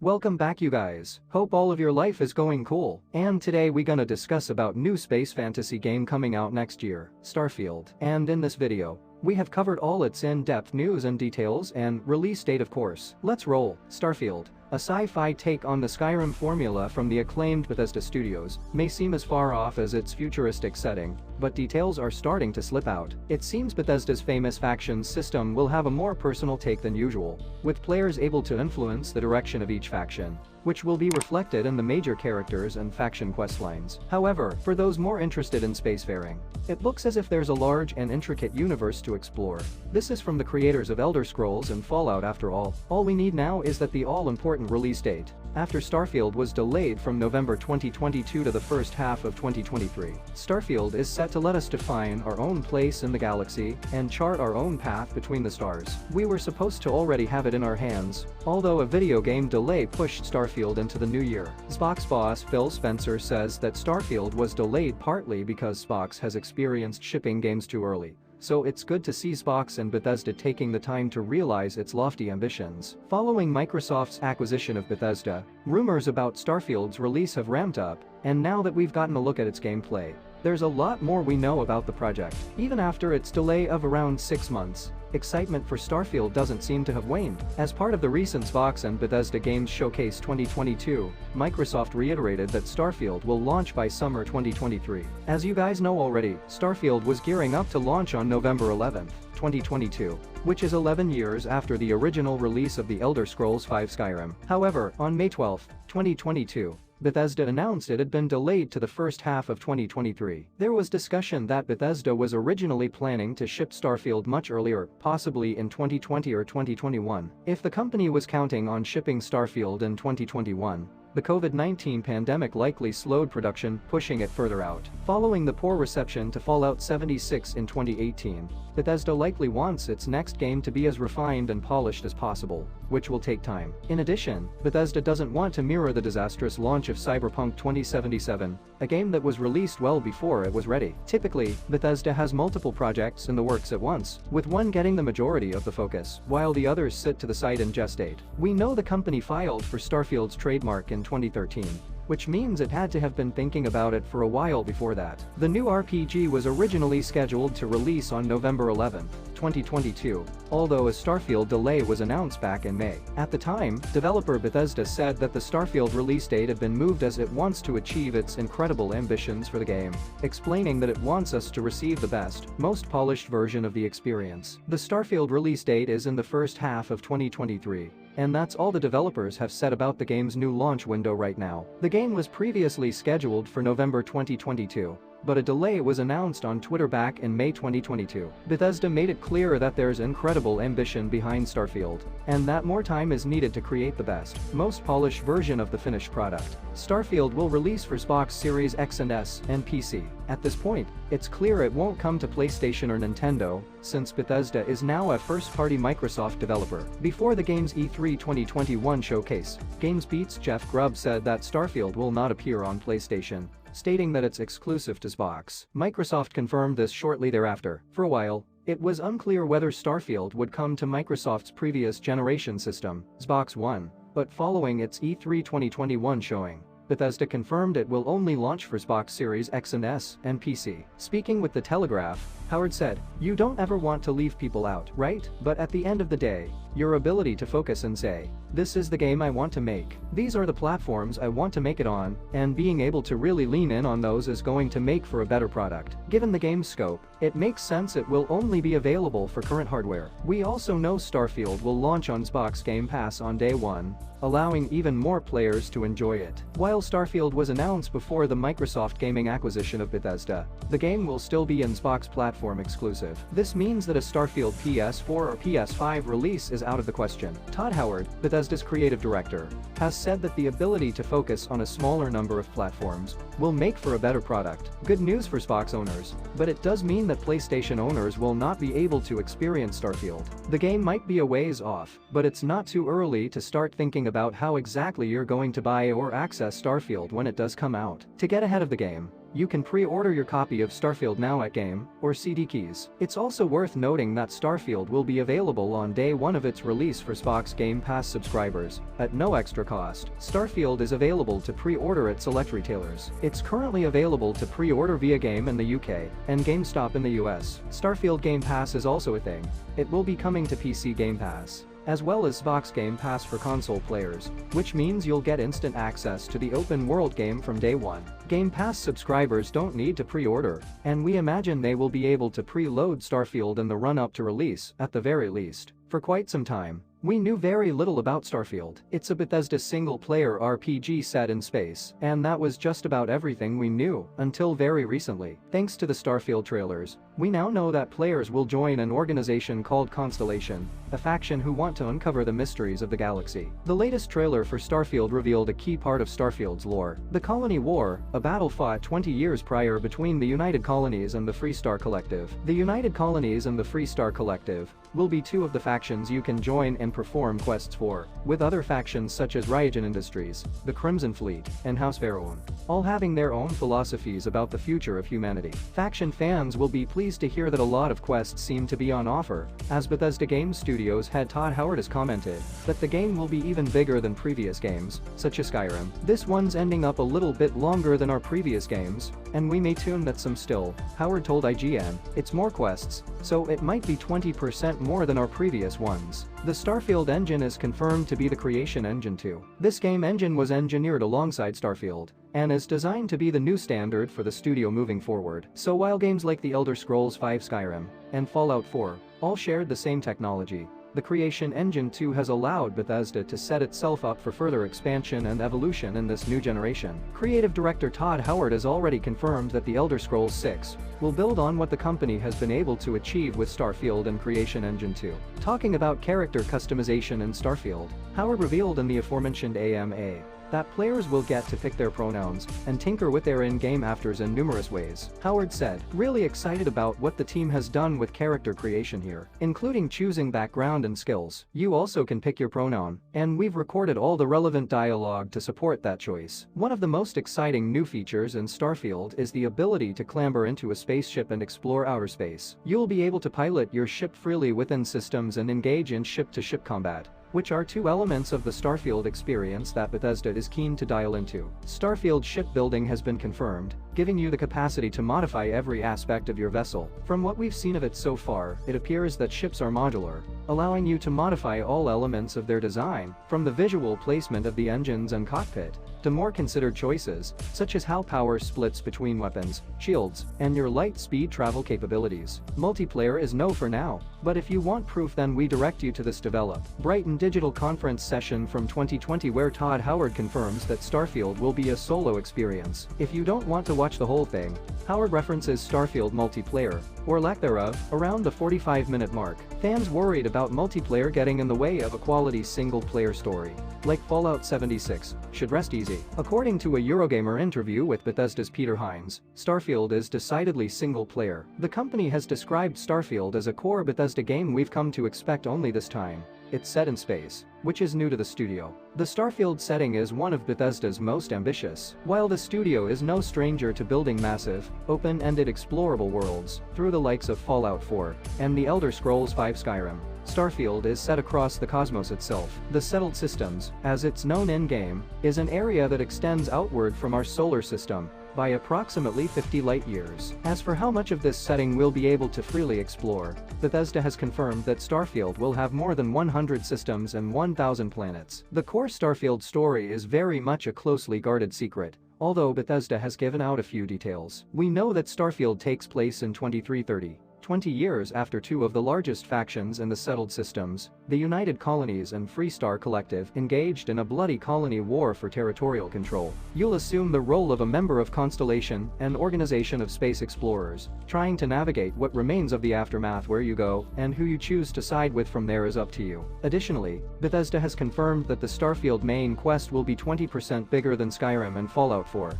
Welcome back you guys, hope all of your life is going cool, and today we gonna discuss about new space fantasy game coming out next year, Starfield, and in this video, we have covered all its in-depth news and details and release date of course. Let's roll. Starfield, a sci-fi take on the Skyrim formula from the acclaimed Bethesda studios, may seem as far off as its futuristic setting, but details are starting to slip out. It seems Bethesda's famous factions system will have a more personal take than usual, with players able to influence the direction of each faction, which will be reflected in the major characters and faction questlines. However, for those more interested in spacefaring, it looks as if there's a large and intricate universe to explore. This is from the creators of Elder Scrolls and Fallout after all. All we need now is that the all-important release date, after Starfield was delayed from November 2022 to the first half of 2023. Starfield is set to let us define our own place in the galaxy and chart our own path between the stars. We were supposed to already have it in our hands, although a video game delay pushed Starfield into the new year. Xbox boss Phil Spencer says that Starfield was delayed partly because Xbox has experienced shipping games too early. So it's good to see Xbox and Bethesda taking the time to realize its lofty ambitions. Following Microsoft's acquisition of Bethesda, rumors about Starfield's release have ramped up, and now that we've gotten a look at its gameplay, there's a lot more we know about the project. Even after its delay of around 6 months, excitement for Starfield doesn't seem to have waned. As part of the recent Xbox and Bethesda Games Showcase 2022, Microsoft reiterated that Starfield will launch by summer 2023. As you guys know already, Starfield was gearing up to launch on November 11, 2022, which is 11 years after the original release of The Elder Scrolls V Skyrim. However, on May 12, 2022, Bethesda announced it had been delayed to the first half of 2023. There was discussion that Bethesda was originally planning to ship Starfield much earlier, possibly in 2020 or 2021. If the company was counting on shipping Starfield in 2021, the COVID-19 pandemic likely slowed production, pushing it further out. Following the poor reception to Fallout 76 in 2018, Bethesda likely wants its next game to be as refined and polished as possible, which will take time. In addition, Bethesda doesn't want to mirror the disastrous launch of Cyberpunk 2077, a game that was released well before it was ready. Typically, Bethesda has multiple projects in the works at once, with one getting the majority of the focus, while the others sit to the side and gestate. We know the company filed for Starfield's trademark in 2013, which means it had to have been thinking about it for a while before that. The new RPG was originally scheduled to release on November 11, 2022, although a Starfield delay was announced back in May. At the time, developer Bethesda said that the Starfield release date had been moved as it wants to achieve its incredible ambitions for the game, explaining that it wants us to receive the best, most polished version of the experience. The Starfield release date is in the first half of 2023. And that's all the developers have said about the game's new launch window right now. The game was previously scheduled for November 2022, but a delay was announced on Twitter back in May 2022. Bethesda made it clear that there's incredible ambition behind Starfield, and that more time is needed to create the best, most polished version of the finished product. Starfield will release for Xbox Series X and S and PC. At this point, it's clear it won't come to PlayStation or Nintendo, since Bethesda is now a first-party Microsoft developer. Before the game's E3 2021 showcase, GamesBeat's Jeff Grubb said that Starfield will not appear on PlayStation, stating that it's exclusive to Xbox. Microsoft confirmed this shortly thereafter. For a while, it was unclear whether Starfield would come to Microsoft's previous generation system, Xbox One, but following its E3 2021 showing, Bethesda confirmed it will only launch for Xbox Series X and S and PC. Speaking with The Telegraph, Howard said, "You don't ever want to leave people out, right? But at the end of the day, your ability to focus and say, this is the game I want to make. These are the platforms I want to make it on, and being able to really lean in on those is going to make for a better product." Given the game's scope, it makes sense it will only be available for current hardware. We also know Starfield will launch on Xbox Game Pass on day one, allowing even more players to enjoy it. While Starfield was announced before the Microsoft gaming acquisition of Bethesda, the game will still be an Xbox platform exclusive. This means that a Starfield PS4 or PS5 release is out of the question. Todd Howard, Bethesda's creative director, has said that the ability to focus on a smaller number of platforms will make for a better product. Good news for Xbox owners, but it does mean that PlayStation owners will not be able to experience Starfield. The game might be a ways off, but it's not too early to start thinking about how exactly you're going to buy or access Starfield when it does come out. To get ahead of the game, You can pre-order your copy of Starfield now at Game or Thnkx. It's also worth noting that Starfield will be available on day one of its release for Xbox Game Pass subscribers, at no extra cost. Starfield is available to pre-order at select retailers. It's currently available to pre-order via Game in the UK and GameStop in the US. Starfield Game Pass is also a thing. It will be coming to PC Game Pass, as well as Xbox Game Pass for console players, which means you'll get instant access to the open world game from day one. Game Pass subscribers don't need to pre-order, and we imagine they will be able to pre-load Starfield in the run-up to release, at the very least. For quite some time, we knew very little about Starfield. It's a Bethesda single-player RPG set in space, and that was just about everything we knew, until very recently. Thanks to the Starfield trailers, we now know that players will join an organization called Constellation, a faction who want to uncover the mysteries of the galaxy. The latest trailer for Starfield revealed a key part of Starfield's lore: the Colony War, a battle fought 20 years prior between the United Colonies and the Freestar Collective. The United Colonies and the Freestar Collective will be two of the factions you can join and perform quests for, with other factions such as Ryujin Industries, the Crimson Fleet, and House Pharaon, all having their own philosophies about the future of humanity. Faction fans will be pleased to hear that a lot of quests seem to be on offer, as Bethesda Game Studios head Todd Howard has commented that the game will be even bigger than previous games, such as Skyrim. This one's ending up a little bit longer than our previous games, and we may tune that some still, Howard told IGN. It's more quests, so it might be 20% more than our previous ones. The Starfield engine is confirmed to be the Creation Engine 2. This game engine was engineered alongside Starfield, and is designed to be the new standard for the studio moving forward. So while games like The Elder Scrolls V, Skyrim, and Fallout 4 all shared the same technology, the Creation Engine 2 has allowed Bethesda to set itself up for further expansion and evolution in this new generation. Creative director Todd Howard has already confirmed that The Elder Scrolls 6 will build on what the company has been able to achieve with Starfield and Creation Engine 2. Talking about character customization in Starfield, Howard revealed in the aforementioned AMA that players will get to pick their pronouns and tinker with their in-game afters in numerous ways. Howard said, "Really excited about what the team has done with character creation here, including choosing background and skills. You also can pick your pronoun, and we've recorded all the relevant dialogue to support that choice." One of the most exciting new features in Starfield is the ability to clamber into a spaceship and explore outer space. You'll be able to pilot your ship freely within systems and engage in ship-to-ship combat, which are two elements of the Starfield experience that Bethesda is keen to dial into. Starfield shipbuilding has been confirmed, giving you the capacity to modify every aspect of your vessel. From what we've seen of it so far, it appears that ships are modular, allowing you to modify all elements of their design, from the visual placement of the engines and cockpit, to more considered choices, such as how power splits between weapons, shields, and your light speed travel capabilities. Multiplayer is no for now, but if you want proof, then we direct you to this Develop Brighton digital conference session from 2020 where Todd Howard confirms that Starfield will be a solo experience. If you don't want to watch the whole thing, Howard references Starfield multiplayer, or lack thereof, around the 45-minute mark. Fans worried about multiplayer getting in the way of a quality single-player story, like Fallout 76, should rest easy. According to a Eurogamer interview with Bethesda's Peter Hines, Starfield is decidedly single-player. The company has described Starfield as a core Bethesda game we've come to expect only this time. It's set in space, which is new to the studio. The Starfield setting is one of Bethesda's most ambitious. While the studio is no stranger to building massive, open-ended explorable worlds, through the likes of Fallout 4 and The Elder Scrolls V Skyrim, Starfield is set across the cosmos itself. The Settled Systems, as it's known in-game, is an area that extends outward from our solar system by approximately 50 light-years. As for how much of this setting we'll be able to freely explore, Bethesda has confirmed that Starfield will have more than 100 systems and 1,000 planets. The core Starfield story is very much a closely guarded secret, although Bethesda has given out a few details. We know that Starfield takes place in 2330. 20 years after two of the largest factions in the Settled Systems, the United Colonies and Freestar Collective, engaged in a bloody colony war for territorial control. You'll assume the role of a member of Constellation, an organization of space explorers, trying to navigate what remains of the aftermath. Where you go and who you choose to side with from there is up to you. Additionally, Bethesda has confirmed that the Starfield main quest will be 20% bigger than Skyrim and Fallout 4.